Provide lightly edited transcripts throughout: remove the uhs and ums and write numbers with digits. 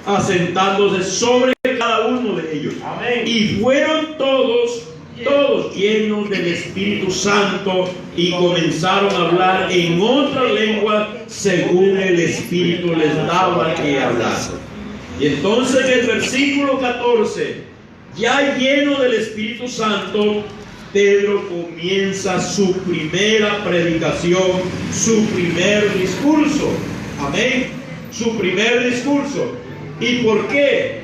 asentándose sobre cada uno de ellos. Amén. Y fueron todos llenos del Espíritu Santo y comenzaron a hablar en otra lengua según el Espíritu les daba que hablar. Y entonces en el versículo 14, ya lleno del Espíritu Santo, Pedro comienza su primera predicación, su primer discurso. Amén. Su primer discurso. ¿Y por qué?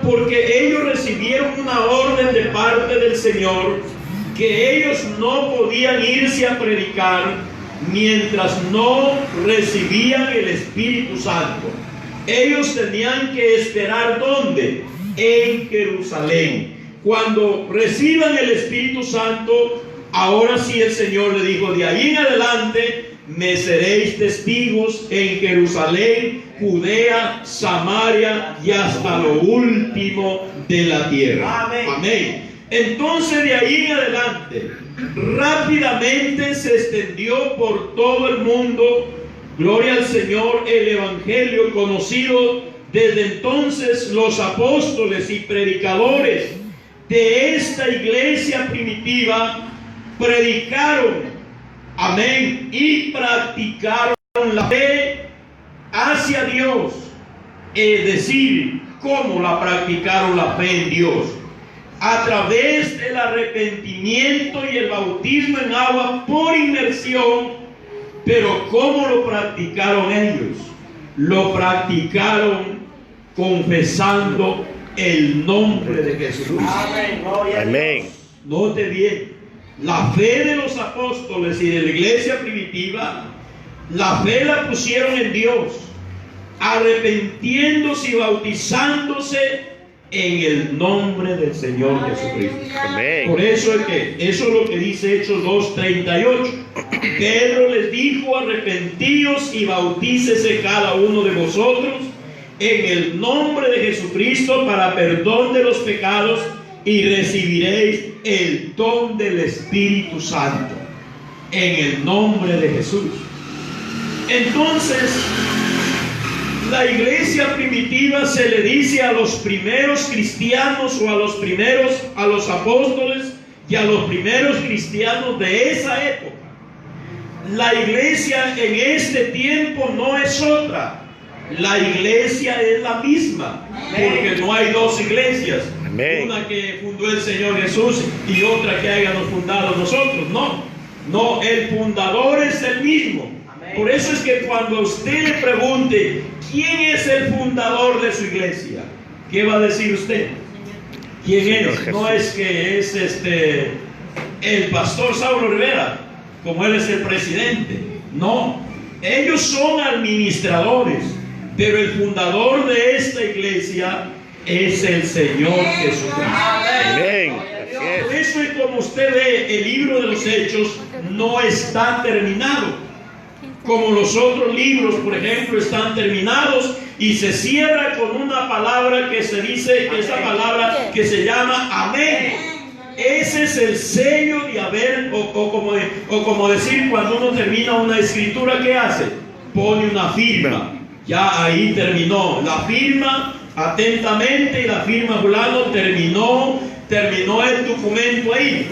Porque ellos recibieron una orden de parte del Señor que ellos no podían irse a predicar mientras no recibían el Espíritu Santo. Ellos tenían que esperar ¿dónde? En Jerusalén. Cuando reciban el Espíritu Santo, ahora sí el Señor le dijo: de ahí en adelante me seréis testigos en Jerusalén, Judea, Samaria y hasta lo último de la tierra. Amén. Amén. Entonces de ahí en adelante rápidamente se extendió por todo el mundo, gloria al Señor, el evangelio conocido. Desde entonces los apóstoles y predicadores de esta iglesia primitiva predicaron, amén, y practicaron la fe hacia Dios. Es decir, ¿cómo la practicaron la fe en Dios? A través del arrepentimiento y el bautismo en agua por inmersión. Pero ¿cómo lo practicaron ellos? Lo practicaron confesando el nombre de Jesucristo. Amén. Note bien, la fe de los apóstoles y de la iglesia primitiva, la fe la pusieron en Dios, arrepintiéndose y bautizándose en el nombre del Señor Jesucristo. Amén. Por eso es que eso es lo que dice Hechos 2:38. Pedro les dijo: arrepentíos y bautícese cada uno de vosotros en el nombre de Jesucristo para perdón de los pecados, y recibiréis el don del Espíritu Santo. En el nombre de Jesús. Entonces, la iglesia primitiva se le dice a los primeros cristianos, o a los apóstoles y a los primeros cristianos de esa época. La iglesia en este tiempo no es otra. La iglesia es la misma, porque no hay dos iglesias. Amén. Una que fundó el Señor Jesús y otra que hayamos fundado nosotros. No, el fundador es el mismo. Por eso es que cuando usted le pregunte ¿quién es el fundador de su iglesia?, ¿qué va a decir usted? ¿Quién es? No es que es el pastor Saulo Rivera, como él es el presidente. No, ellos son administradores, pero el fundador de esta iglesia es el Señor Jesucristo. Amén. Por eso es como usted ve, el libro de los Hechos no está terminado. Como los otros libros, por ejemplo, están terminados y se cierra con una palabra que se dice, esa palabra que se llama amén. Ese es el sello de haber, o como decir, cuando uno termina una escritura, ¿qué hace? Pone una firma. Ya ahí terminó. La firma atentamente, y la firma fulano terminó el documento ahí.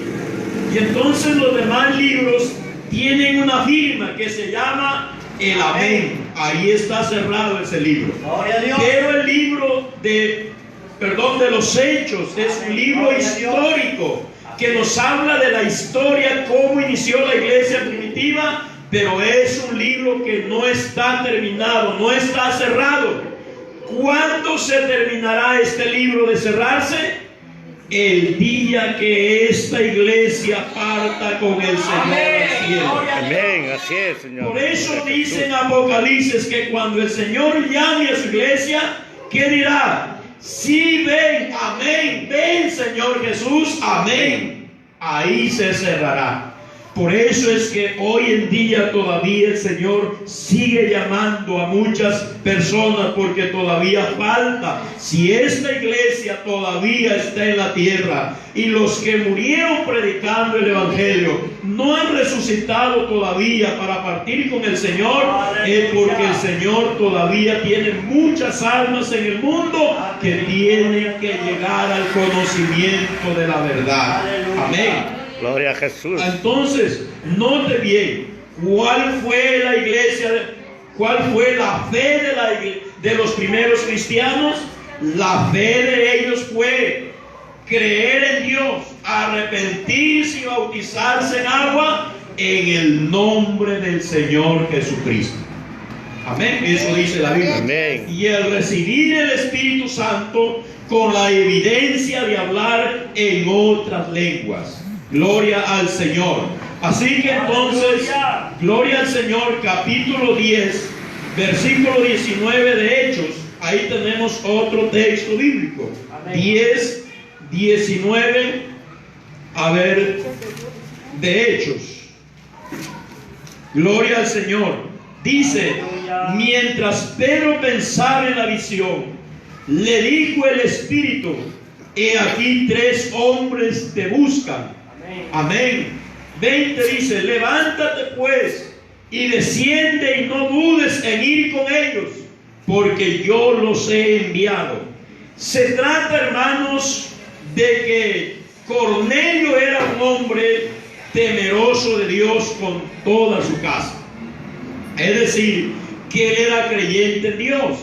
Y entonces los demás libros tienen una firma que se llama el amén. Ahí está cerrado ese libro. Pero el libro de los Hechos es un libro histórico que nos habla de la historia, cómo inició la iglesia primitiva, pero es un libro que no está terminado, no está cerrado. ¿Cuándo se terminará este libro de cerrarse? El día que esta iglesia parta con el Señor al cielo. Amén, así es, Señor. Por eso dice en Apocalipsis que cuando el Señor llame a su iglesia, ¿qué dirá? Sí, ven, amén, ven Señor Jesús, amén. Ahí se cerrará. Por eso es que hoy en día todavía el Señor sigue llamando a muchas personas, porque todavía falta. Si esta iglesia todavía está en la tierra y los que murieron predicando el Evangelio no han resucitado todavía para partir con el Señor, es porque el Señor todavía tiene muchas almas en el mundo que tienen que llegar al conocimiento de la verdad. Amén. Gloria a Jesús. Entonces, note bien, ¿cuál fue la iglesia? ¿Cuál fue la fe de los primeros cristianos? La fe de ellos fue creer en Dios, arrepentirse y bautizarse en agua en el nombre del Señor Jesucristo. Amén. Eso dice la Biblia. Amén. Y el recibir el Espíritu Santo con la evidencia de hablar en otras lenguas. Gloria al Señor. Así que entonces, gloria al Señor, capítulo 10, versículo 19 de Hechos. Ahí tenemos otro texto bíblico. 10, 19, a ver, de Hechos. Gloria al Señor. Dice, mientras Pedro pensaba en la visión, le dijo el Espíritu, he aquí 3 hombres te buscan. Amén. 20 dice, levántate pues y desciende y no dudes en ir con ellos, porque yo los he enviado. Se trata, hermanos, de que Cornelio era un hombre temeroso de Dios con toda su casa. Es decir, que él era creyente en Dios.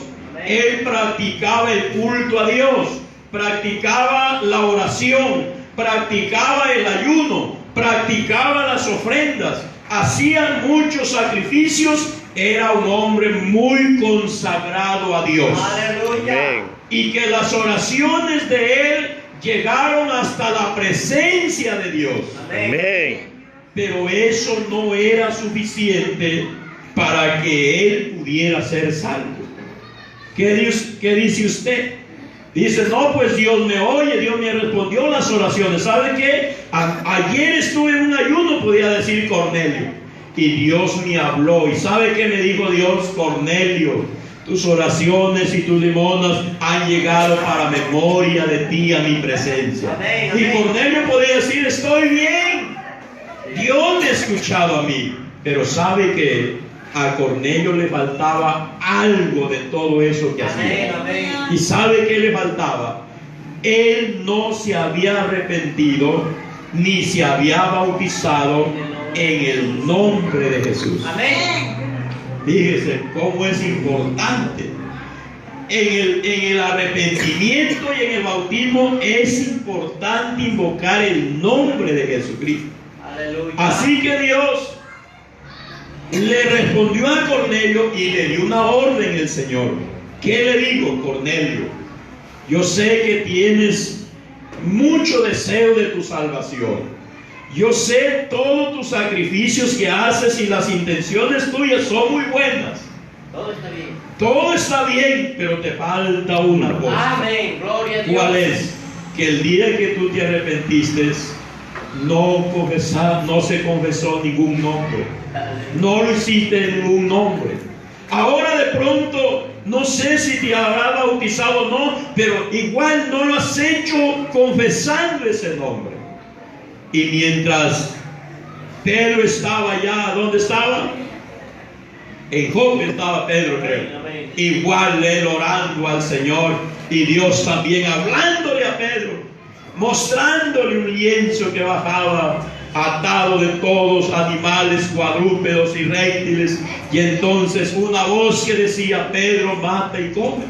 Él practicaba el culto a Dios, practicaba la oración, practicaba el ayuno, practicaba las ofrendas, hacía muchos sacrificios. Era un hombre muy consagrado a Dios. Amén. Y que las oraciones de él llegaron hasta la presencia de Dios. Amén. Pero eso no era suficiente para que él pudiera ser salvo. ¿Qué dice usted? Dice, no, pues Dios me oye, Dios me respondió las oraciones. ¿Sabe qué? Ayer estuve en un ayuno, podía decir Cornelio, y Dios me habló. ¿Y sabe qué me dijo Dios? Cornelio, tus oraciones y tus limonas han llegado para memoria de ti a mi presencia. Amén, amén. Y Cornelio podía decir, estoy bien, Dios me ha escuchado a mí. Pero sabe que a Cornelio le faltaba algo de todo eso que hacía. ¿Y sabe qué le faltaba? Él no se había arrepentido ni se había bautizado en el nombre de Jesús. Amén. Fíjese cómo es importante. En el arrepentimiento y en el bautismo es importante invocar el nombre de Jesucristo. Aleluya. Así que Dios le respondió a Cornelio y le dio una orden el Señor. ¿Qué le digo, Cornelio? Yo sé que tienes mucho deseo de tu salvación. Yo sé todos tus sacrificios que haces y las intenciones tuyas son muy buenas. Todo está bien. Todo está bien, pero te falta una cosa. Amén. Gloria a Dios. ¿Cuál es? Que el día que tú te arrepentiste, no se confesó ningún nombre. No lo hiciste en ningún nombre. Ahora de pronto, no sé si te habrá bautizado o no, pero igual no lo has hecho confesando ese nombre. Y mientras Pedro estaba allá, ¿dónde estaba? En Jope estaba Pedro, creo. Igual él orando al Señor y Dios también hablándole a Pedro, mostrándole un lienzo que bajaba atado de todos animales cuadrúpedos y reptiles, y entonces una voz que decía, Pedro, mata y come.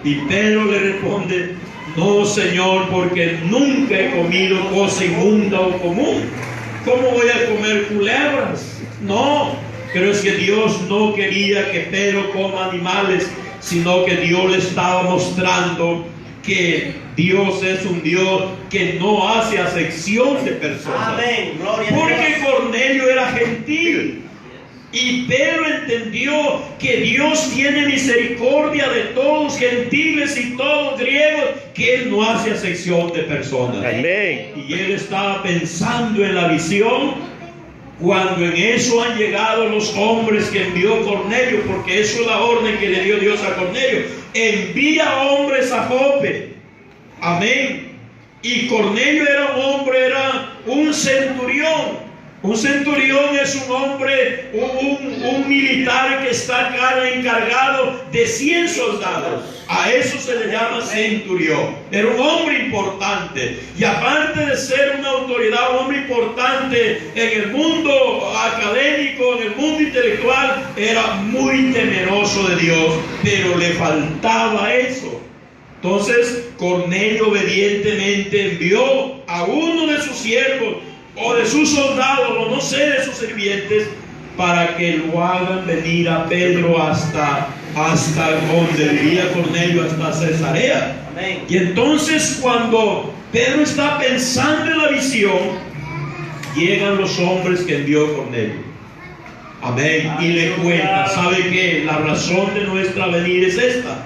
Y Pedro le responde, no, Señor, porque nunca he comido cosa inmunda o común. ¿Cómo voy a comer culebras? No, pero es que Dios no quería que Pedro coma animales, sino que Dios le estaba mostrando que Dios es un Dios que no hace acepción de personas. Amén. Gloria a Dios. Porque Cornelio era gentil. Y Pedro entendió que Dios tiene misericordia de todos gentiles y todos griegos, que Él no hace acepción de personas. Amén. Y él estaba pensando en la visión Cuando en eso han llegado los hombres que envió Cornelio, porque eso es la orden que le dio Dios a Cornelio, envía hombres a Jope. Amén. Y Cornelio era un centurión. Un centurión es un hombre, un militar que está encargado de 100 soldados. A eso se le llama centurión. Era un hombre importante. Y aparte de ser una autoridad, un hombre importante en el mundo académico, en el mundo intelectual, era muy temeroso de Dios. Pero le faltaba eso. Entonces Cornelio obedientemente envió a uno de sus siervos o de sus soldados, o no sé, de sus sirvientes, para que lo hagan venir a Pedro hasta donde vivía Cornelio, hasta Cesarea. Amén. Y entonces cuando Pedro está pensando en la visión, llegan los hombres que envió Cornelio. Amén. Y le cuenta, ¿sabe qué? La razón de nuestra venida es esta.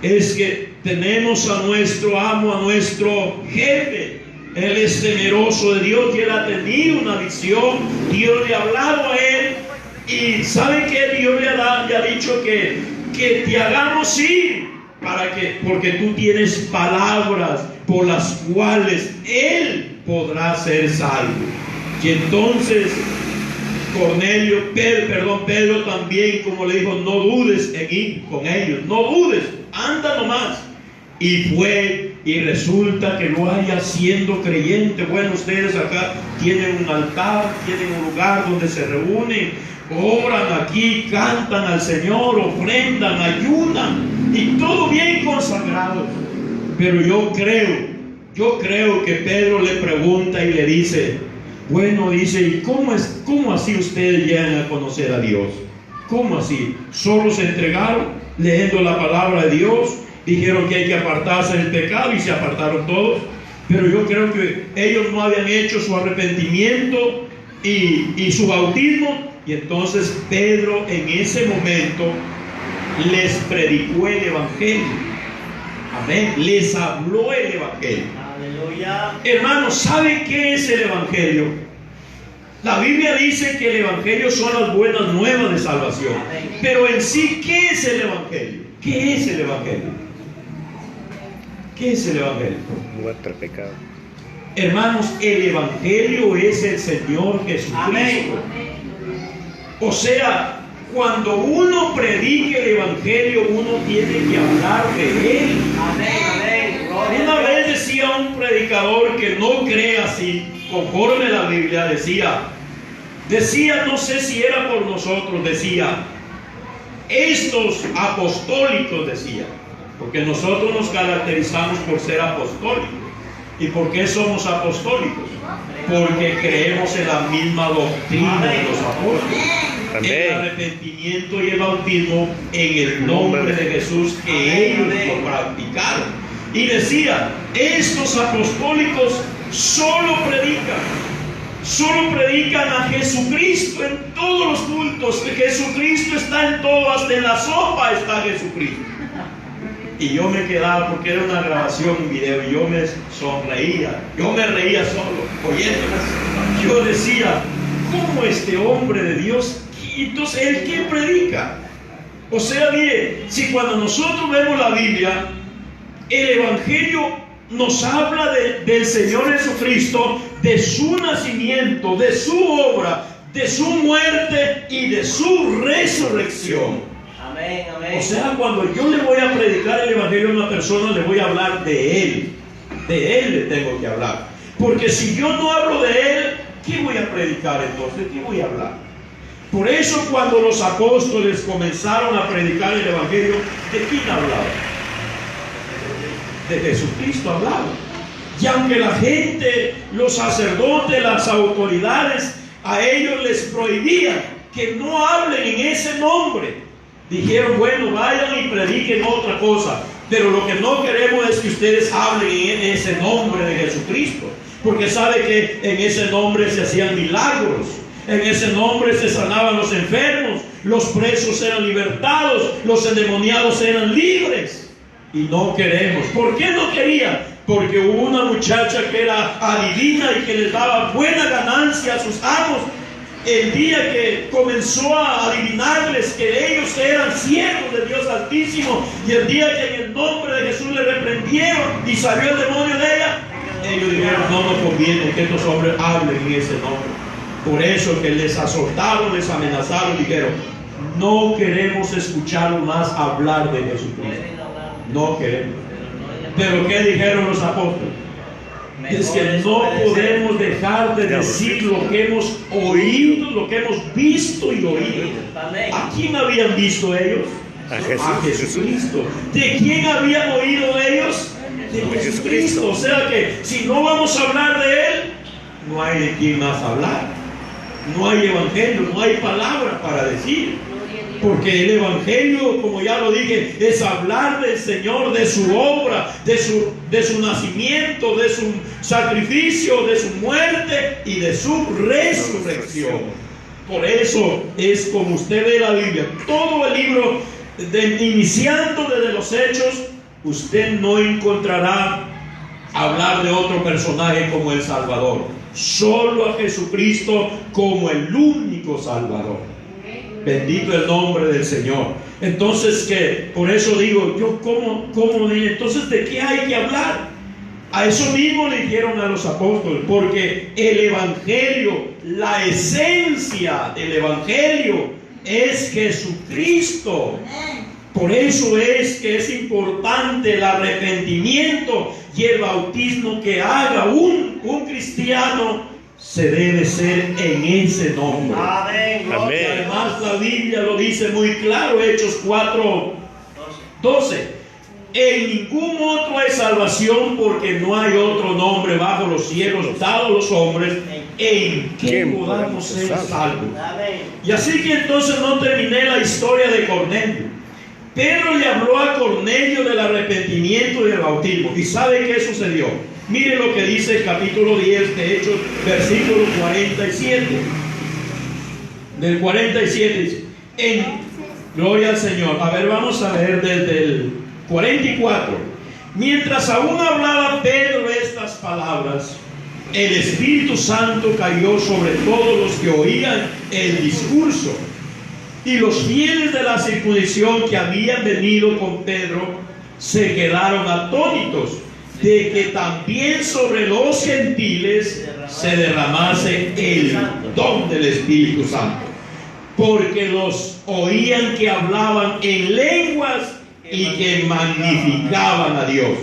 Es que tenemos a nuestro amo, a nuestro jefe. Él es temeroso de Dios y él ha tenido una visión. Dios le ha hablado a él. Y ¿sabe qué? Dios le ha dicho que te hagamos ir. Porque tú tienes palabras por las cuales él podrá ser salvo. Y entonces Pedro también, como le dijo, no dudes en ir con ellos. No dudes, anda nomás. Y fue, y resulta que lo haya siendo creyente. Bueno, ustedes acá tienen un altar, tienen un lugar donde se reúnen, oran aquí, cantan al Señor, ofrendan, ayunan, y todo bien consagrado. Pero yo creo que Pedro le pregunta y le dice, bueno, dice, ¿y cómo así ustedes llegan a conocer a Dios? ¿Cómo así? ¿Solo se entregaron leyendo la palabra de Dios? Dijeron que hay que apartarse del pecado y se apartaron todos. Pero yo creo que ellos no habían hecho su arrepentimiento y su bautismo. Y entonces Pedro en ese momento les predicó el evangelio. Amén. Les habló el evangelio. Aleluya. Hermanos, ¿saben qué es el evangelio? La Biblia dice que el evangelio son las buenas nuevas de salvación. Pero en sí, ¿qué es el evangelio? ¿Qué es el evangelio? ¿Qué es el evangelio? Nuestro pecado. Hermanos, el evangelio es el Señor Jesucristo. Amén. O sea, cuando uno predique el evangelio, uno tiene que hablar de él. Amén. Una vez decía un predicador que no cree así, conforme la Biblia, decía, no sé si era por nosotros, decía, estos apostólicos, decía, porque nosotros nos caracterizamos por ser apostólicos. ¿Y por qué somos apostólicos? Porque creemos en la misma doctrina de los apóstoles. Amén. El arrepentimiento y el bautismo en el nombre de Jesús, que ellos lo practicaron. Y decía, estos apostólicos solo predican a Jesucristo en todos los cultos. Jesucristo está en todo, hasta en la sopa está Jesucristo. Y yo me quedaba, porque era una grabación, un video, y yo me sonreía, yo me reía solo, oyéndolas. Yo decía, ¿cómo este hombre de Dios? Entonces, ¿él qué predica? O sea, mire, si cuando nosotros vemos la Biblia, el Evangelio nos habla del Señor Jesucristo, de su nacimiento, de su obra, de su muerte y de su resurrección. Amén, amén. O sea, cuando yo le voy a predicar el evangelio a una persona, le voy a hablar de él. De él le tengo que hablar. Porque si yo no hablo de él, ¿qué voy a predicar entonces? ¿Qué voy a hablar? Por eso cuando los apóstoles comenzaron a predicar el evangelio, ¿de quién hablaban? De Jesucristo hablaban. Y aunque la gente, los sacerdotes, las autoridades, a ellos les prohibían que no hablen en ese nombre, dijeron, bueno, vayan y prediquen otra cosa, pero lo que no queremos es que ustedes hablen en ese nombre de Jesucristo, porque sabe que en ese nombre se hacían milagros, en ese nombre se sanaban los enfermos, los presos eran libertados, los endemoniados eran libres. Y no queremos. ¿Por qué no querían? Porque hubo una muchacha que era adivina y que les daba buena ganancia a sus amos. el día que comenzó a adivinarles que ellos eran siervos de Dios Altísimo, y el día que en el nombre de Jesús le reprendieron y salió el demonio de ella, ellos dijeron: no nos conviene que estos hombres hablen en ese nombre. Por eso que les azotaron, les amenazaron, dijeron: no queremos escuchar más hablar de Jesucristo. No queremos. Pero ¿qué dijeron los apóstoles? Es que no podemos dejar de decir lo que hemos oído, lo que hemos visto y oído. ¿A quién habían visto ellos? A Jesucristo. ¿De quién habían oído ellos? De Jesucristo. O sea que si no vamos a hablar de Él, no hay de quién más hablar. No hay evangelio, no hay palabra para decir. Porque el evangelio, como ya lo dije, es hablar del Señor, de su obra, de su nacimiento, de su sacrificio, de su muerte y de su resurrección. Por eso es como usted ve la Biblia, todo el libro, iniciando desde los Hechos, usted no encontrará hablar de otro personaje como el Salvador. Solo a Jesucristo como el único Salvador. Bendito el nombre del Señor. Entonces, que por eso digo yo, ¿cómo entonces de qué hay que hablar? A eso mismo le dijeron a los apóstoles, porque el evangelio, la esencia del evangelio es Jesucristo. Por eso es que es importante el arrepentimiento y el bautismo que haga un cristiano. Se debe ser en ese nombre. Amén. Y además la Biblia lo dice muy claro, Hechos 4:12. En ningún otro hay salvación, porque no hay otro nombre bajo los cielos dado a los hombres en que podamos ser salvos. Y así que entonces no terminé la historia de Cornelio. Pedro le habló a Cornelio del arrepentimiento y del bautismo. ¿Y sabe qué sucedió? Mire lo que dice el capítulo 10 de Hechos, versículo 47. Del 47 dice: gloria al Señor. A ver, vamos a ver desde el 44. Mientras aún hablaba Pedro estas palabras, el Espíritu Santo cayó sobre todos los que oían el discurso. Y los fieles de la circuncisión que habían venido con Pedro se quedaron atónitos de que también sobre los gentiles se derramase el don del Espíritu Santo, porque los oían que hablaban en lenguas y que magnificaban a Dios.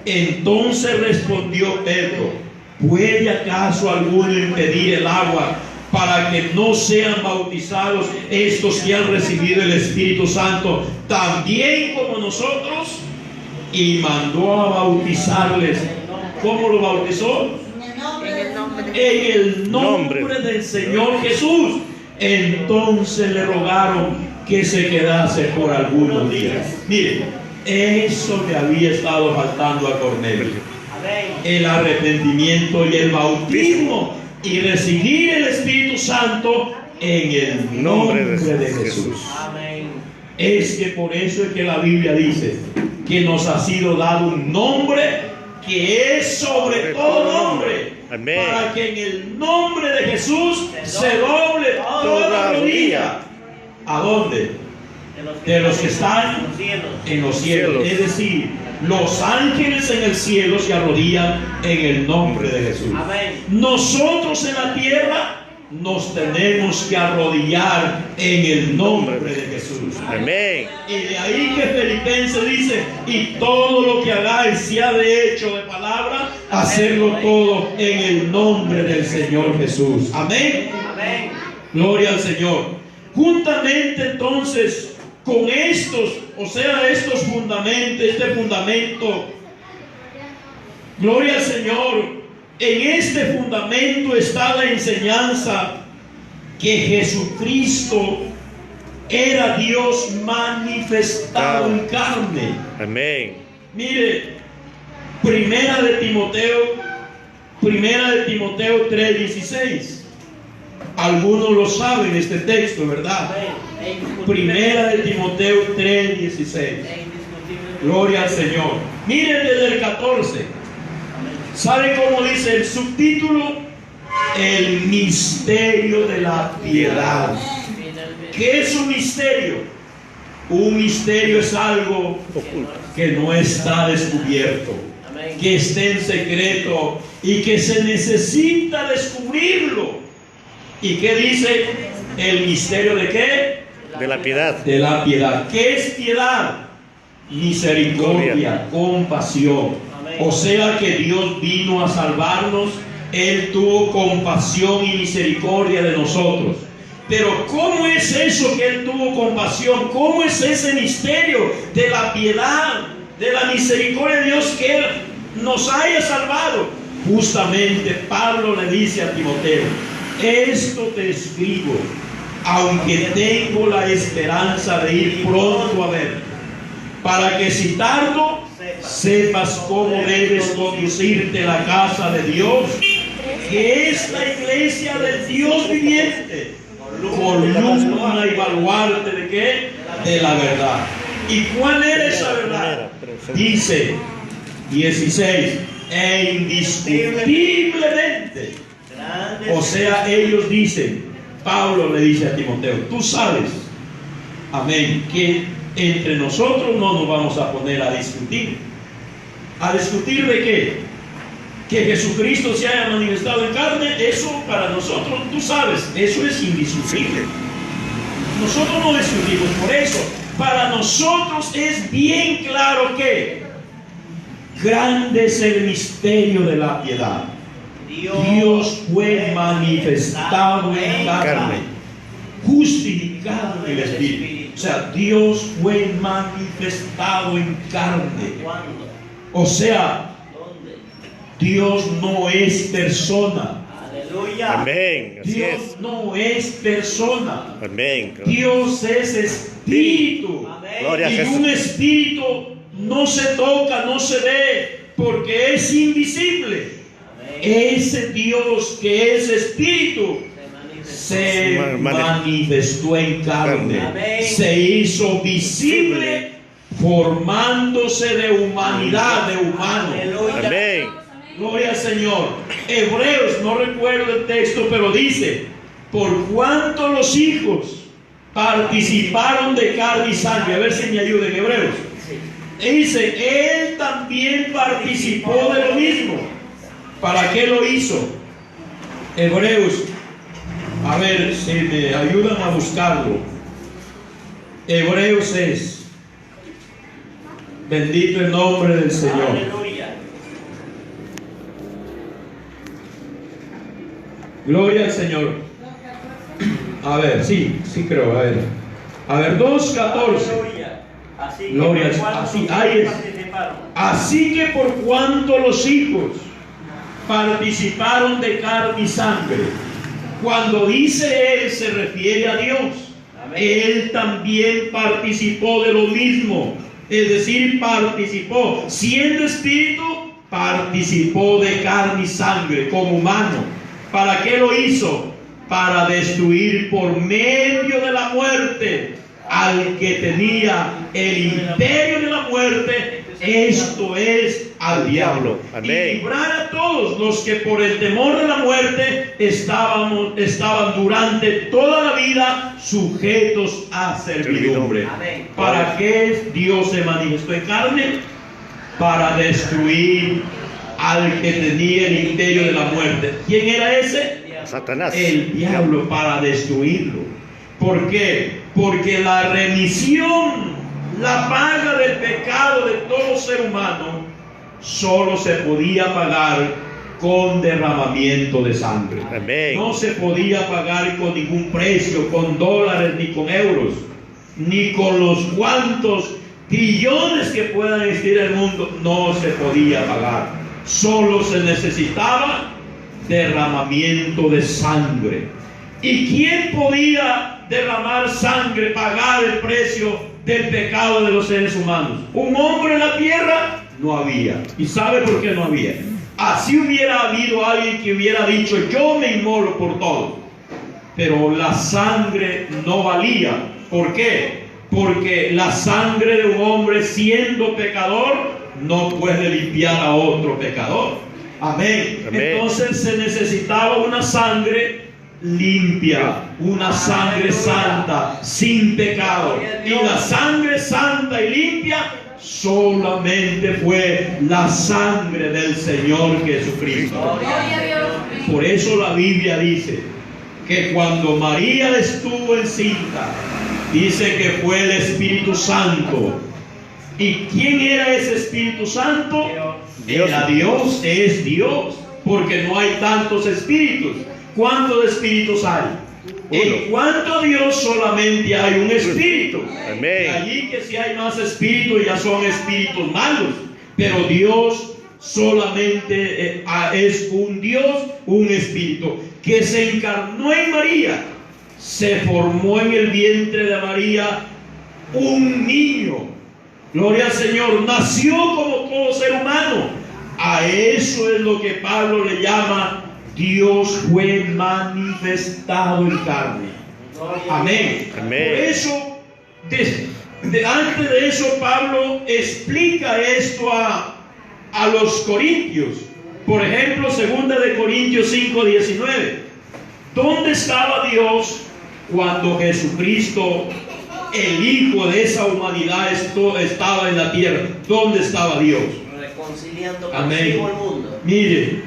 Entonces respondió Pedro: ¿puede acaso alguno impedir el agua para que no sean bautizados estos que han recibido el Espíritu Santo también como nosotros? Y mandó a bautizarles. ¿Cómo lo bautizó? En el nombre del Señor Jesús. Entonces le rogaron que se quedase por algunos días. Miren, eso le había estado faltando a Cornelio: el arrepentimiento y el bautismo, y recibir el Espíritu Santo en el nombre de Jesús. Es que por eso es que la Biblia dice que nos ha sido dado un nombre que es sobre todo nombre. Amén. Para que en el nombre de Jesús se doble toda rodilla. ¿A dónde? De los que están en los cielos. Es decir, los ángeles en el cielo se arrodillan en el nombre de Jesús. Nosotros en la tierra nos tenemos que arrodillar en el nombre de Jesús. Amén. Y de ahí que Filipenses dice: y todo lo que hagáis, sea de hecho, de palabra, hacerlo todo en el nombre del Señor Jesús. Amén. Amén. Gloria al Señor. Juntamente entonces con estos, o sea, estos fundamentos, este fundamento, gloria al Señor. En este fundamento está la enseñanza que Jesucristo era Dios manifestado en carne. Amén. Mire, Primera de Timoteo 3:16. Algunos lo saben este texto, ¿verdad? Primera de Timoteo 3:16. Gloria al Señor. Miren desde el 14. ¿Sabe cómo dice el subtítulo? el misterio de la piedad. ¿Qué es un misterio? Un misterio es algo que no está descubierto, que está en secreto y que se necesita descubrirlo. ¿Y qué dice el misterio de qué? De la piedad. De la piedad. ¿Qué es piedad? Misericordia, compasión. O sea que Dios vino a salvarnos. Él tuvo compasión y misericordia de nosotros. Pero ¿cómo es eso que Él tuvo compasión? ¿Cómo es ese misterio de la piedad, de la misericordia de Dios que Él nos haya salvado? Justamente Pablo le dice a Timoteo: esto te escribo, aunque tengo la esperanza de ir pronto a verte, para que si tardo, sepas cómo debes conducirte a la casa de Dios, que es la iglesia del Dios viviente, columna y baluarte de qué? De la verdad. ¿Y cuál era esa verdad? Dice 16: e indiscutiblemente. O sea, ellos dicen, Pablo le dice a Timoteo: tú sabes, amén, que entre nosotros no nos vamos a poner a discutir. ¿A discutir de qué? Que Jesucristo se haya manifestado en carne. Eso para nosotros, tú sabes, eso es indiscutible. Nosotros no discutimos por eso. Para nosotros es bien claro que grande es el misterio de la piedad. Dios fue manifestado en carne, justificado en el Espíritu. O sea, Dios fue manifestado en carne. O sea, Dios no es persona. Amén. Así Dios es. no es persona. Amén. Dios es espíritu. Gloria a Y Jesús. un espíritu no se toca, no se ve, porque es invisible. Ese Dios que es espíritu se manifestó en carne, se hizo visible, formándose de humanidad, de humano. Amén. Gloria al Señor. Hebreos, no recuerdo el texto, pero dice: por cuanto los hijos participaron de carne y sangre. A ver si me ayuda en Hebreos. Dice: Él también participó de lo mismo. ¿Para qué lo hizo? Hebreos, a ver si me ayudan a buscarlo. Hebreos es, bendito el nombre del Señor. Aleluya. Gloria al Señor. A ver, sí creo, a ver. A ver, 2:14. Aleluya. Así que Gloria, por cuanto así, sus ahí hijos es. participaron. Así que por cuanto los hijos participaron de carne y sangre, cuando dice Él se refiere a Dios. Amén. Él también participó de lo mismo, es decir, participó, siendo espíritu, participó de carne y sangre como humano. ¿Para qué lo hizo? Para destruir por medio de la muerte al que tenía el imperio de la muerte, esto es, al diablo. Amén. Y librar a todos los que por el temor de la muerte estaban durante toda la vida sujetos a servidumbre. Amén. ¿Para qué Dios se manifestó en carne? Para destruir al que tenía el imperio de la muerte. ¿Quién era ese? Satanás. El diablo, para destruirlo. ¿Por qué? Porque la remisión, la paga del pecado de todo ser humano, solo se podía pagar con derramamiento de sangre. Amén. No se podía pagar con ningún precio, con dólares, ni con euros, ni con los cuantos trillones que puedan existir en el mundo. No se podía pagar. Solo se necesitaba derramamiento de sangre. ¿Y quién podía derramar sangre, pagar el precio del pecado de los seres humanos? ¿Un hombre en la tierra? No había. ¿Y sabe por qué no había? Así hubiera habido alguien que hubiera dicho: yo me inmolo por todo. Pero la sangre no valía. ¿Por qué? Porque la sangre de un hombre, siendo pecador, no puede limpiar a otro pecador. Amén. Amén. Entonces se necesitaba una sangre limpia, una sangre santa, sin pecado. Y la sangre santa y limpia solamente fue la sangre del Señor Jesucristo. Por eso la Biblia dice que cuando María estuvo encinta, dice que fue el Espíritu Santo. ¿Y quién era ese Espíritu Santo? Dios. Era Dios, es Dios, porque no hay tantos espíritus. ¿Cuántos espíritus hay? En cuanto a Dios solamente hay un espíritu. Amén. Allí que si hay más espíritus ya son espíritus malos, pero Dios solamente es un Dios, un espíritu que se encarnó en María, se formó en el vientre de María un niño. Gloria al Señor, nació como todo ser humano. A eso es lo que Pablo le llama Dios fue manifestado en carne. Amén. Amén. Por eso, antes de eso, Pablo explica esto a los corintios. Por ejemplo, 2 de Corintios 5:19. ¿Dónde estaba Dios cuando Jesucristo, el Hijo de esa humanidad, estaba en la tierra? ¿Dónde estaba Dios? Reconciliando Amén. consigo el mundo. Mire,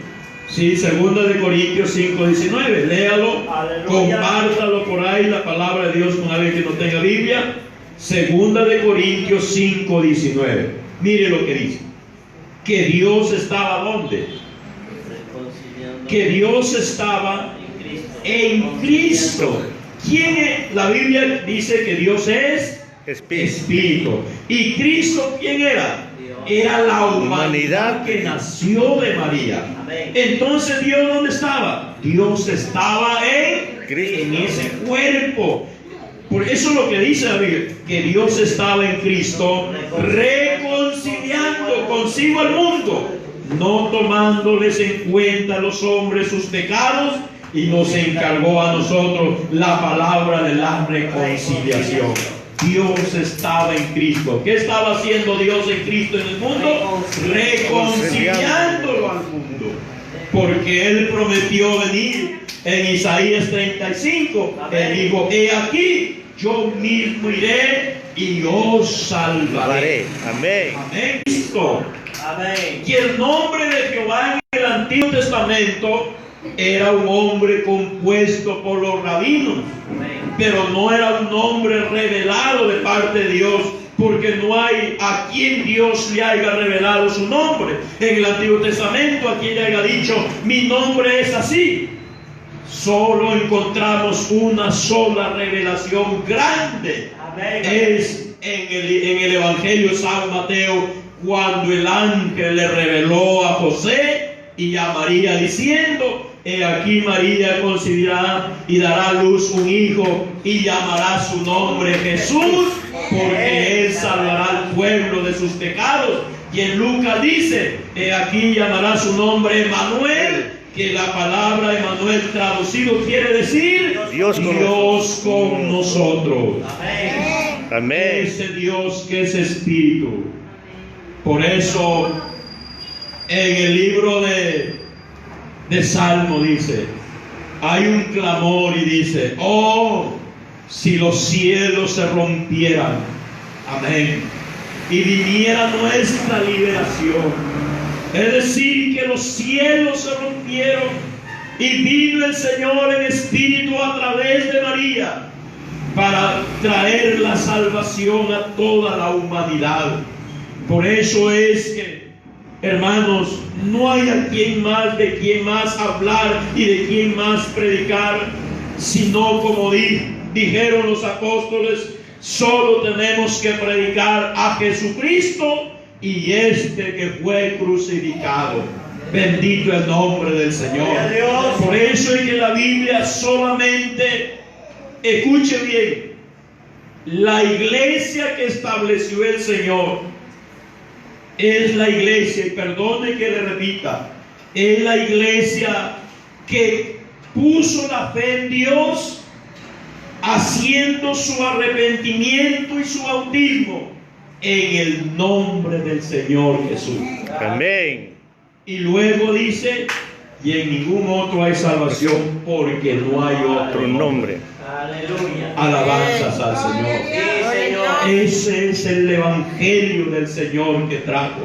sí, 2 de Corintios 5:19, léalo, Aleluya. compártalo por ahí, la palabra de Dios con alguien que no tenga Biblia. 2 de Corintios 5:19, mire lo que dice, que Dios estaba ¿dónde? Reconciliando Que Dios estaba en Cristo. en Cristo. ¿Quién es? La Biblia dice que Dios es Espíritu. Espíritu. ¿Y Cristo quién era? Era la humanidad que nació de María. Amén. Entonces Dios ¿dónde estaba? Dios estaba en ese cuerpo. Por eso es lo que dice la Biblia, que Dios estaba en Cristo reconciliando consigo al mundo, no tomándoles en cuenta a los hombres sus pecados, y nos encargó a nosotros la palabra de la reconciliación. Dios estaba en Cristo. ¿Qué estaba haciendo Dios en Cristo en el mundo? Reconciliándolo al mundo. Porque Él prometió venir en Isaías 35. Él dijo, he aquí, yo mismo iré y os salvaré. Amén. Amén. Cristo. Amén. Y el nombre de Jehová en el Antiguo Testamento era un hombre compuesto por los rabinos, pero no era un nombre revelado de parte de Dios, porque no hay a quien Dios le haya revelado su nombre. En el Antiguo Testamento, a quien le haya dicho, mi nombre es así. Solo encontramos una sola revelación grande. Amén. Es en el Evangelio de San Mateo, cuando el ángel le reveló a José y a María diciendo, he aquí María concebirá y dará a luz un hijo y llamará su nombre Jesús, porque él salvará al pueblo de sus pecados. Y en Lucas dice, he aquí llamará su nombre Emmanuel, que la palabra Emmanuel traducido quiere decir Dios con nosotros. Amén. Amén. Ese Dios que es espíritu. Por eso en el libro de Salmo dice, hay un clamor y dice, oh, si los cielos se rompieran, amén, y viniera nuestra liberación. Es decir, que los cielos se rompieron y vino el Señor en espíritu a través de María para traer la salvación a toda la humanidad. Por eso es que, hermanos, no hay de quién más hablar y de quién más predicar, sino como dijeron los apóstoles, solo tenemos que predicar a Jesucristo y que fue crucificado. Bendito el nombre del Señor. Por eso es que la Biblia solamente, escuche bien, la iglesia que estableció el Señor es la iglesia, y perdone que le repita, es la iglesia que puso la fe en Dios, haciendo su arrepentimiento y su bautismo en el nombre del Señor Jesús. Amén. Y luego dice, y en ningún otro hay salvación, porque no hay otro nombre. Aleluya. Alabanzas al Señor. Sí, Señor. Ese es el evangelio del Señor que trajo.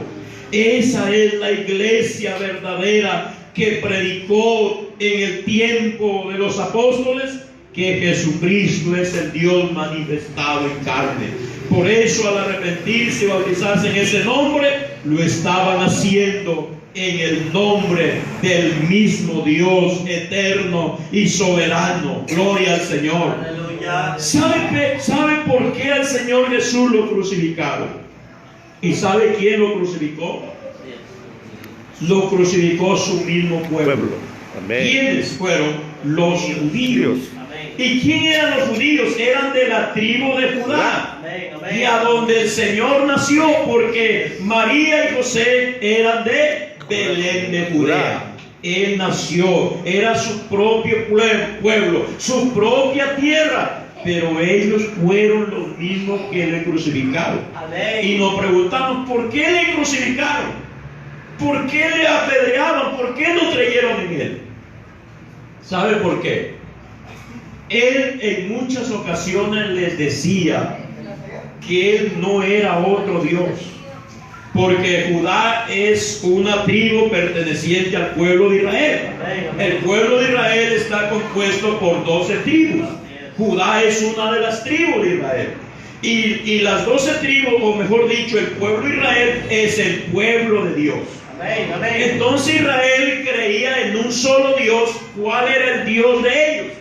Esa es la iglesia verdadera que predicó en el tiempo de los apóstoles, que Jesucristo es el Dios manifestado en carne. Por eso, al arrepentirse y bautizarse en ese nombre, lo estaban haciendo en el nombre del mismo Dios eterno y soberano. Gloria al Señor. Aleluya. ¿Sabe por qué al Señor Jesús lo crucificaron? ¿Y sabe quién lo crucificó? Lo crucificó su mismo pueblo. Amén. ¿Quiénes fueron? Los judíos. Amén. ¿Y quién eran los judíos? Eran de la tribu de Judá. Amén. Y a donde el Señor nació, porque María y José eran de Belén de Judea. Él nació, era su propio pueblo, su propia tierra, pero ellos fueron los mismos que le crucificaron. Amén. Y nos preguntamos, ¿por qué le crucificaron? ¿Por qué le apedreaban? ¿Por qué no creyeron en él? ¿Sabe por qué? Él en muchas ocasiones les decía que él no era otro Dios, porque Judá es una tribu perteneciente al pueblo de Israel. El pueblo de Israel está compuesto por 12 tribus. Judá es una de las tribus de Israel. Y las 12 tribus, o mejor dicho, el pueblo de Israel es el pueblo de Dios. Amén. Amén. Entonces Israel creía en un solo Dios. ¿Cuál era el Dios de ellos?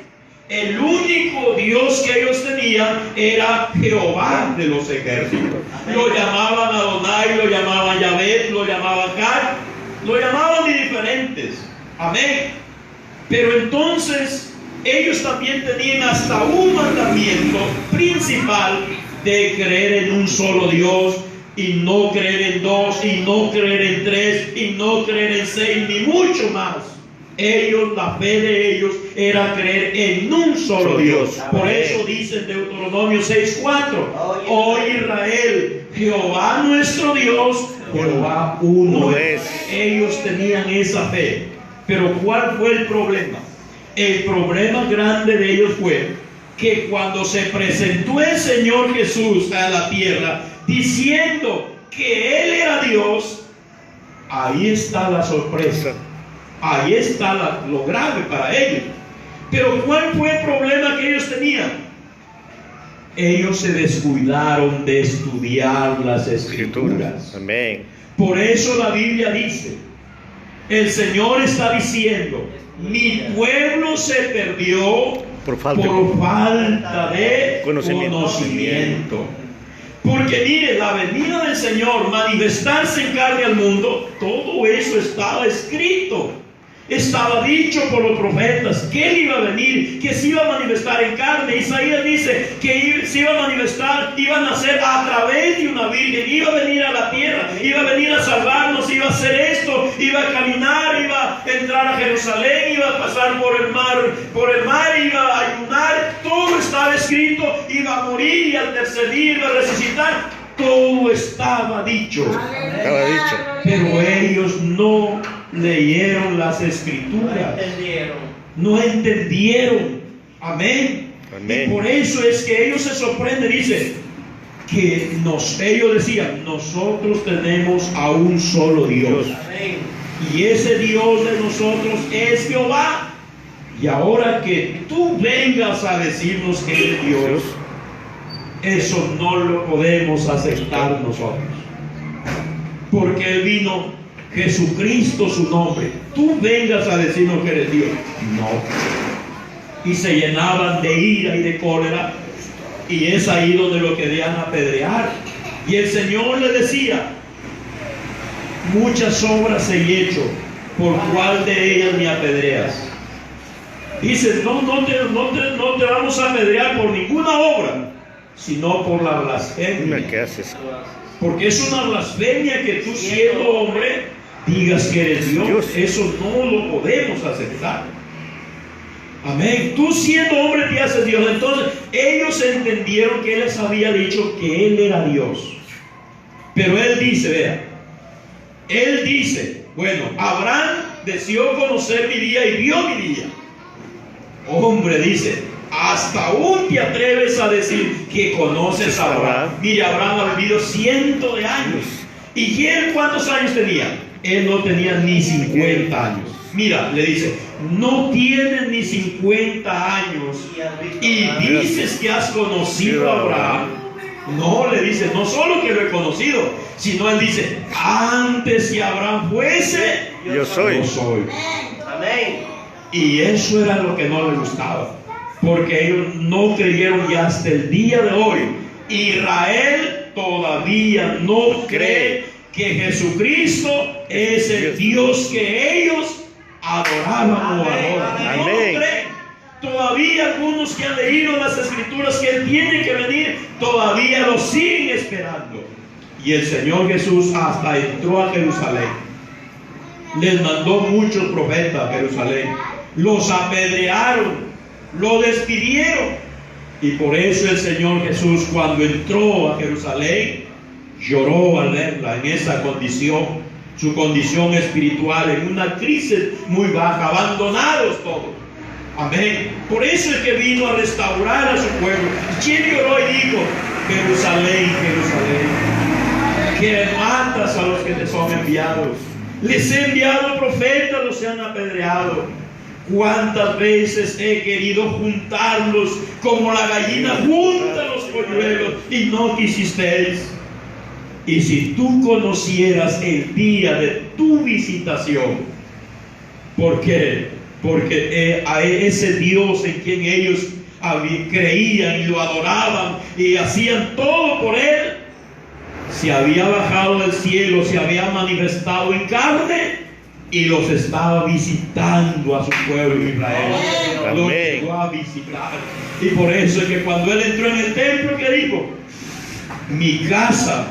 El único Dios que ellos tenían era Jehová de los ejércitos. Lo llamaban Adonai, lo llamaban Yahvé, lo llamaban Gad, lo llamaban de diferentes. Amén. Pero entonces ellos también tenían hasta un mandamiento principal de creer en un solo Dios, y no creer en dos, y no creer en tres, y no creer en seis, ni mucho más. Ellos, la fe de ellos era creer en un solo Dios. Por eso dice en Deuteronomio 6:4: Oh Israel, Jehová nuestro Dios, Jehová uno es. Ellos tenían esa fe. Pero ¿cuál fue el problema? El problema grande de ellos fue que cuando se presentó el Señor Jesús a la tierra diciendo que Él era Dios, ahí está la sorpresa. Ahí está lo grave para ellos. Pero ¿cuál fue el problema que ellos tenían? Ellos se descuidaron de estudiar las Escrituras. Amén. Por eso la Biblia dice, el Señor está diciendo, mi pueblo se perdió por falta de conocimiento. Porque mire, la venida del Señor, manifestarse en carne al mundo, todo eso estaba escrito. Estaba dicho por los profetas que Él iba a venir, que se iba a manifestar en carne. Isaías dice que se iba a manifestar, iba a nacer a través de una virgen, iba a venir a la tierra, iba a venir a salvarnos, iba a hacer esto, iba a caminar, iba a entrar a Jerusalén, iba a pasar por el mar, iba a ayunar. Todo estaba escrito, iba a morir y al tercer día iba a resucitar. Todo estaba dicho. Estaba dicho. Pero ellos no leyeron las Escrituras. No entendieron. Amén. Amén. Y por eso es que ellos se sorprenden. Dice que ellos decían, nosotros tenemos a un solo Dios. Amén. Y ese Dios de nosotros es Jehová. Y ahora que tú vengas a decirnos que es Dios, eso no lo podemos aceptar nosotros. Porque Él vino, Jesucristo su nombre. Tú vengas a decirnos que eres Dios. No. Y se llenaban de ira y de cólera. Y es ahí donde lo querían apedrear. Y el Señor le decía, muchas obras he hecho, ¿por cuál de ellas me apedreas? Dice, no te vamos a apedrear por ninguna obra, sino por la blasfemia. ¿Qué haces? Porque es una blasfemia que tú, siendo hombre, digas que eres Dios. Eso no lo podemos aceptar. Amén. Tú, siendo hombre, te haces Dios. Entonces ellos entendieron que Él les había dicho que Él era Dios. Pero Él dice, vea, Él dice, bueno, Abraham deseó conocer mi día y vio mi día. Hombre, dice, hasta aún te atreves a decir que conoces a Abraham. Mire, Abraham ha vivido cientos de años. ¿Y él cuántos años tenía? Él no tenía ni 50 años. Mira, le dice, no tienes ni 50 años y dices que has conocido a Abraham. No, le dice, no solo que lo he conocido, sino él dice, antes que Abraham fuese, Yo soy. yo soy. Amén. Y eso era lo que no le gustaba, porque ellos no creyeron, y hasta el día de hoy Israel todavía no cree que Jesucristo es el Dios que ellos adoraban o adoran. No lo Amén. creen. Todavía algunos que han leído las escrituras que Él tiene que venir, todavía lo siguen esperando. Y el Señor Jesús hasta entró a Jerusalén. Les mandó muchos profetas a Jerusalén. Los apedrearon, lo despidieron. Y por eso el Señor Jesús, cuando entró a Jerusalén, lloró al verla en esa condición, su condición espiritual, en una crisis muy baja, abandonados todos. Amén. Por eso es que vino a restaurar a su pueblo. ¿Quién lloró y dijo, Jerusalén, Jerusalén, que matas a los que te son enviados? Les he enviado profetas, los han apedreado. ¿Cuántas veces he querido juntarlos como la gallina junta los polluelos y no quisisteis? Y si tú conocieras el día de tu visitación, ¿por qué? Porque a ese Dios en quien ellos creían y lo adoraban y hacían todo por Él, se había bajado del cielo, se había manifestado en carne y los estaba visitando a su pueblo Israel. Los llegó a visitar. Y por eso es que cuando Él entró en el templo, ¿qué dijo? Mi casa.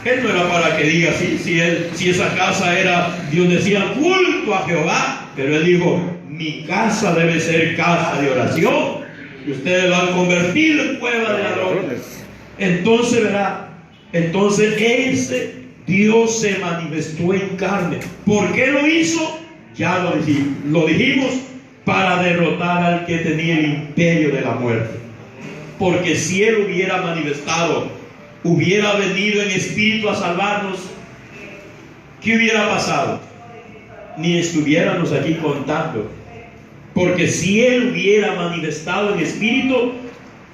Él no era para que diga si esa casa era donde decían culto a Jehová, pero Él dijo, mi casa debe ser casa de oración, y ustedes lo han convertido en cueva de ladrones. Entonces, ¿verdad? Entonces ese Dios se manifestó en carne. ¿Por qué lo hizo? Ya lo dijimos, para derrotar al que tenía el imperio de la muerte. Porque si Él hubiera manifestado, hubiera venido en espíritu a salvarnos, ¿qué hubiera pasado? Ni estuviéramos aquí contando. Porque si Él hubiera manifestado en espíritu,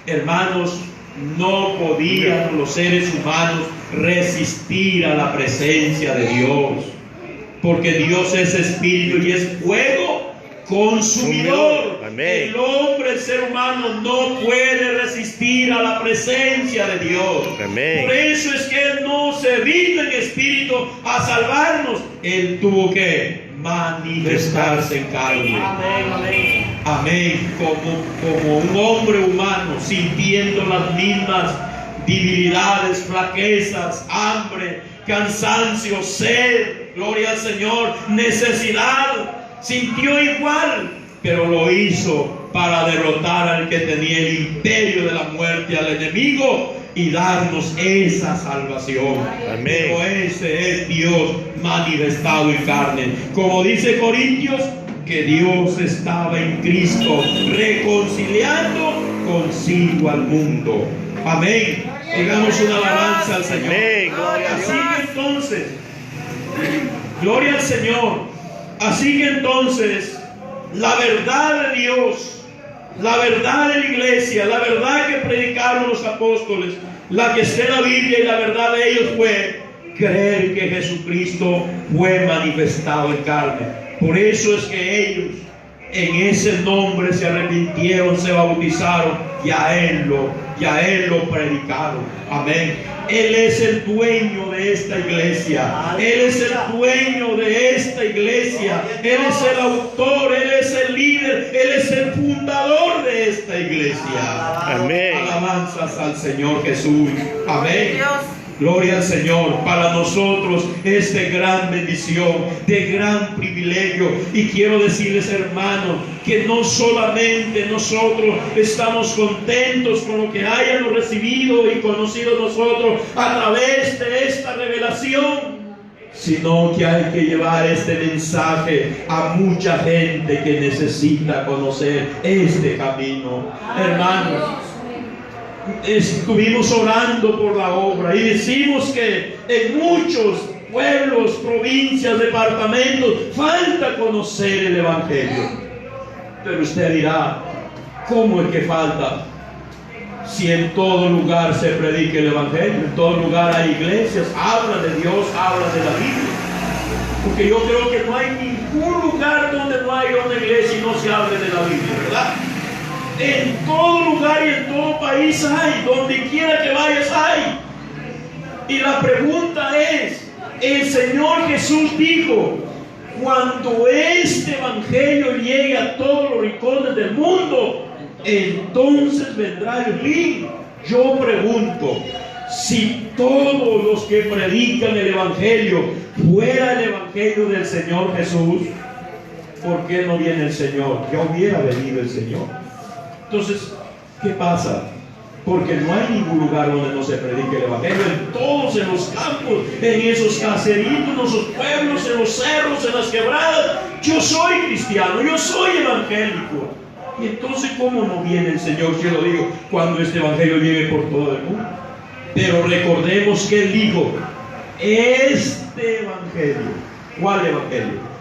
hermanos, no podían los seres humanos resistir a la presencia de Dios. Porque Dios es espíritu y es fuego consumidor. Amén. El hombre, el ser humano, no puede resistir a la presencia de Dios. Amén. Por eso es que Él no se vino en espíritu a salvarnos. Él tuvo que manifestarse en carne. Amén, amén. Amén. Como un hombre humano, sintiendo las mismas debilidades, flaquezas, hambre, cansancio, sed, gloria al Señor, necesidad. Sintió igual, pero lo hizo para derrotar al que tenía el imperio de la muerte, al enemigo, y darnos esa salvación. Amén. Pero ese es Dios manifestado en carne. Como dice Corintios, que Dios estaba en Cristo reconciliando consigo al mundo. Amén. Digamos una alabanza al Señor. Amén. Así que entonces, gloria al Señor. Así que entonces, la verdad de Dios, la verdad de la iglesia, la verdad que predicaron los apóstoles, la que está en la Biblia y la verdad de ellos fue creer que Jesucristo fue manifestado en carne. Por eso es que ellos en ese nombre se arrepintieron, se bautizaron y a Él lo predicaron. Amén. Él es el dueño de esta iglesia. Él es el dueño de esta iglesia. Él es el autor, Él es el líder, Él es el fundador de esta iglesia. Amén. Alabanzas al Señor Jesús. Amén. Gloria al Señor. Para nosotros es de gran bendición, de gran privilegio. Y quiero decirles, hermanos, que no solamente nosotros estamos contentos con lo que hayamos recibido y conocido nosotros a través de esta revelación, sino que hay que llevar este mensaje a mucha gente que necesita conocer este camino. Hermanos, estuvimos orando por la obra y decimos que en muchos pueblos, provincias, departamentos falta conocer el Evangelio. Pero usted dirá, ¿cómo es que falta? Si en todo lugar se predica el Evangelio, en todo lugar hay iglesias, habla de Dios, habla de la Biblia. Porque yo creo que no hay ningún lugar donde no haya una iglesia y no se hable de la Biblia, ¿verdad? En todo lugar y en todo país hay, donde quiera que vayas hay. Y la pregunta es, el Señor Jesús dijo, cuando este Evangelio llegue a todos los rincones del mundo, entonces vendrá el fin. Yo pregunto, si todos los que predican el Evangelio fuera el Evangelio del Señor Jesús, ¿por qué no viene el Señor? Ya hubiera venido el Señor. Entonces, ¿qué pasa? Porque no hay ningún lugar donde no se predique el Evangelio. En todos, en los campos, en esos caseritos, en esos pueblos, en los cerros, en las quebradas, yo soy cristiano, yo soy evangélico. Y entonces, ¿cómo no viene el Señor? Si yo lo digo, cuando este Evangelio llegue por todo el mundo. Pero recordemos que Él dijo, este Evangelio, ¿cuál Evangelio?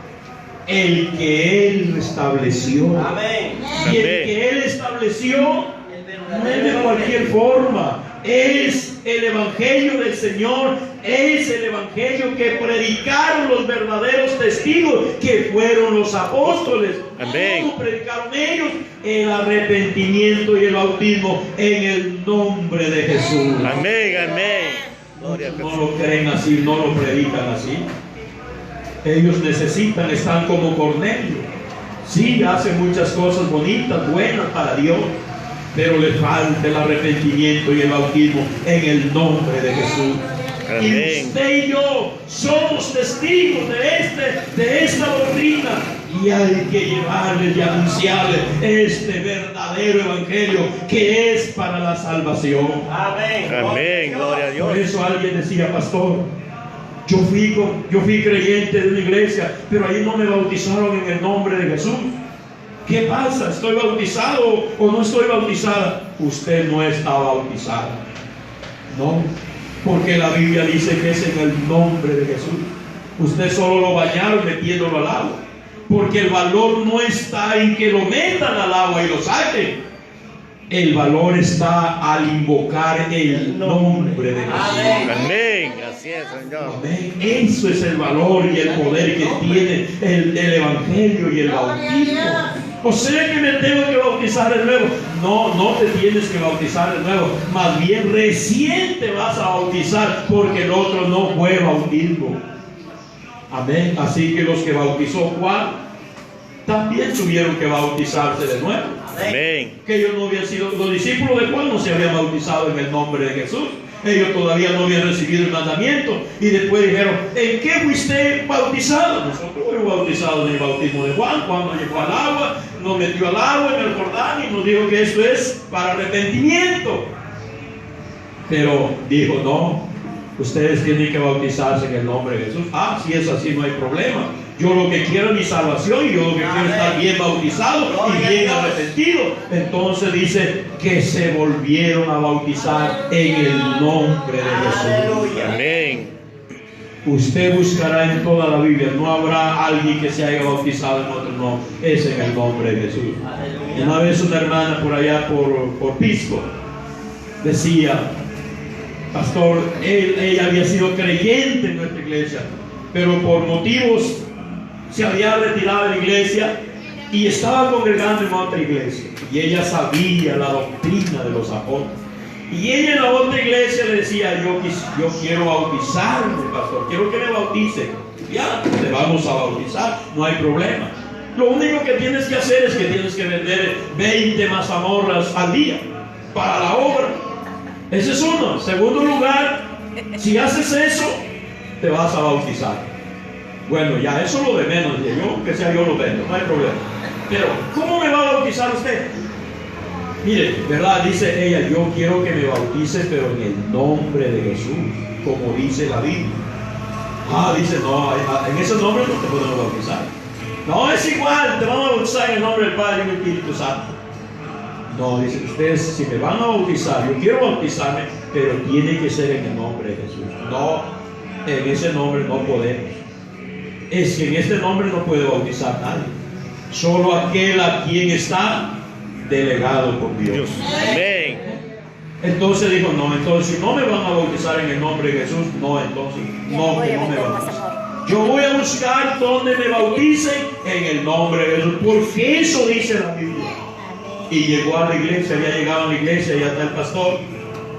El que Él estableció. Amén. Y el que Él estableció no es de cualquier forma. Es el Evangelio del Señor. Es el Evangelio que predicaron los verdaderos testigos, que fueron los apóstoles. Amén. ¿Cómo predicaron ellos? El arrepentimiento y el bautismo en el nombre de Jesús. Amén, amén. Gloria a No Jesús. lo creen así, no lo predican así. Ellos necesitan, están como Cornelio. Sí, hacen muchas cosas bonitas, buenas para Dios, pero le falta el arrepentimiento y el bautismo en el nombre de Jesús. Amén. Y usted y yo somos testigos de esta doctrina, y hay que llevarles y anunciarles este verdadero evangelio que es para la salvación. Amén. Amén, gloria a Por Dios. eso alguien decía, pastor, yo fui creyente de una iglesia, pero ahí no me bautizaron en el nombre de Jesús. ¿Qué pasa? ¿Estoy bautizado o no estoy bautizada? Usted no está bautizado. No, porque la Biblia dice que es en el nombre de Jesús. Usted solo lo bañaron metiéndolo al agua, porque el valor no está en que lo metan al agua y lo saquen. El valor está al invocar el nombre de Jesús. Amén. Gracias, Señor. Amén. Eso es el valor y el poder que tiene el evangelio y el bautismo. O sea que me tengo que bautizar de nuevo. No, no te tienes que bautizar de nuevo. Más bien recién te vas a bautizar, porque el otro no fue bautismo. Amén. Así que los que bautizó Juan también tuvieron que bautizarse de nuevo. Amén. Que ellos no habían sido, los discípulos de Juan no se habían bautizado en el nombre de Jesús. Ellos todavía no habían recibido el mandamiento. Y después dijeron, ¿en qué fuiste bautizado? Nosotros fuimos bautizados en el bautismo de Juan. Juan nos llevó al agua, nos metió al agua en el Jordán y nos dijo que esto es para arrepentimiento. Pero dijo, no, ustedes tienen que bautizarse en el nombre de Jesús. Ah, si es así no hay problema. Yo lo que quiero es mi salvación, y yo lo que quiero es estar bien bautizado y bien arrepentido. Entonces dice que se volvieron a bautizar en el nombre de Jesús. Amén. Usted buscará en toda la Biblia, no habrá alguien que se haya bautizado en otro nombre, es en el nombre de Jesús. Una vez una hermana por allá por Pisco decía, pastor, ella había sido creyente en nuestra iglesia, pero por motivos se había retirado de la iglesia y estaba congregando en otra iglesia, y ella sabía la doctrina de los apóstoles, y ella en la otra iglesia le decía, yo quiero bautizarme, pastor, quiero que me bautice. Ya, te vamos a bautizar, no hay problema. Lo único que tienes que hacer es que tienes que vender 20 mazamorras al día para la obra. Ese es uno. Segundo lugar, si haces eso, te vas a bautizar. Bueno, ya, eso lo de menos. Yo, que sea yo lo vendo, no hay problema. Pero, ¿cómo me va a bautizar usted? Mire, ¿verdad? Dice ella, yo quiero que me bautice, pero en el nombre de Jesús, como dice la Biblia. Dice, no, en ese nombre no te podemos bautizar. No, es igual, te vamos a bautizar en el nombre del Padre y del Espíritu Santo. No, dice, ustedes si me van a bautizar, yo quiero bautizarme, pero tiene que ser en el nombre de Jesús. No, en ese nombre no podemos. Es que en este nombre no puede bautizar nadie. Solo aquel a quien está delegado por Dios. Amén. Entonces dijo, no, entonces si no me van a bautizar en el nombre de Jesús, no, entonces no, que no me bauticen. Yo voy a buscar donde me bauticen en el nombre de Jesús, porque eso dice la Biblia. Y llegó a la iglesia, había llegado a la iglesia, ya está el pastor,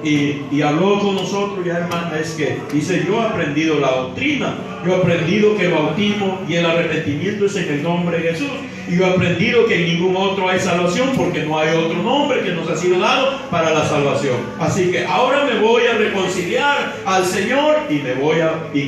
y habló con nosotros, ya hermana, es que dice, yo he aprendido la doctrina, yo he aprendido que el bautismo y el arrepentimiento es en el nombre de Jesús, y yo he aprendido que en ningún otro hay salvación, porque no hay otro nombre que nos ha sido dado para la salvación. Así que ahora me voy a reconciliar al Señor y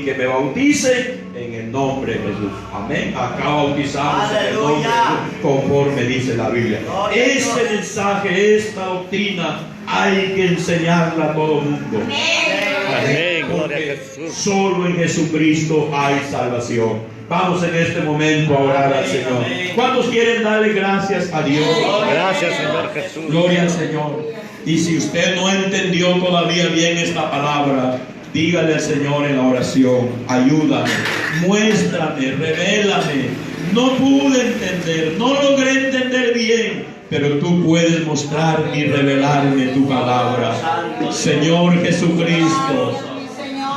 que me bautice en el nombre de Jesús. Amén. Acá bautizamos en el nombre de Jesús, conforme dice la Biblia. Este mensaje, esta doctrina, hay que enseñarla a todo el mundo. Amén. Gloria a Porque Jesús. solo en Jesucristo hay salvación. Vamos en este momento a orar al Señor. ¿Cuántos quieren darle gracias a Dios? Gracias, Señor Jesús. Gloria al Señor. Y si usted no entendió todavía bien esta palabra, dígale al Señor en la oración: ayúdame, muéstrame, revélame. No pude entender, no logré entender bien, pero tú puedes mostrarme y revelarme tu palabra. Señor Jesucristo,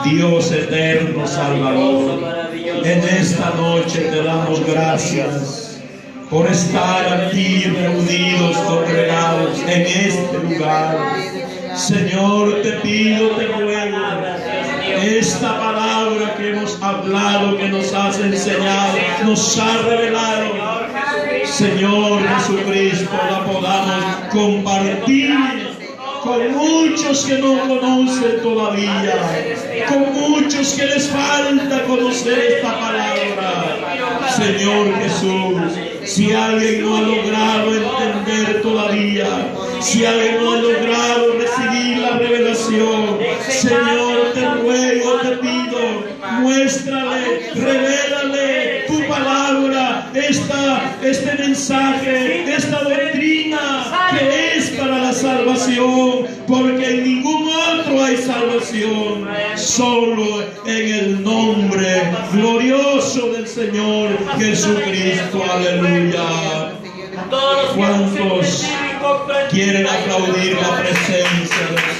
Dios eterno, Salvador, en esta noche te damos gracias por estar aquí reunidos, congregados en este lugar. Señor, te pido, te ruego, esta palabra que hemos hablado, que nos has enseñado, nos ha revelado, Señor Jesucristo, la podamos compartir con muchos que no conocen todavía, con muchos que les falta conocer esta palabra. Señor Jesús, si alguien no ha logrado entender todavía, si alguien no ha logrado recibir la revelación, Señor, te ruego, te pido, muéstrale, revélale tu palabra, este mensaje, esta doctrina que es para la salvación, porque en ningún otro hay salvación, solo en el nombre glorioso del Señor Jesucristo. Aleluya. ¿Cuántos quieren aplaudir la presencia del Señor?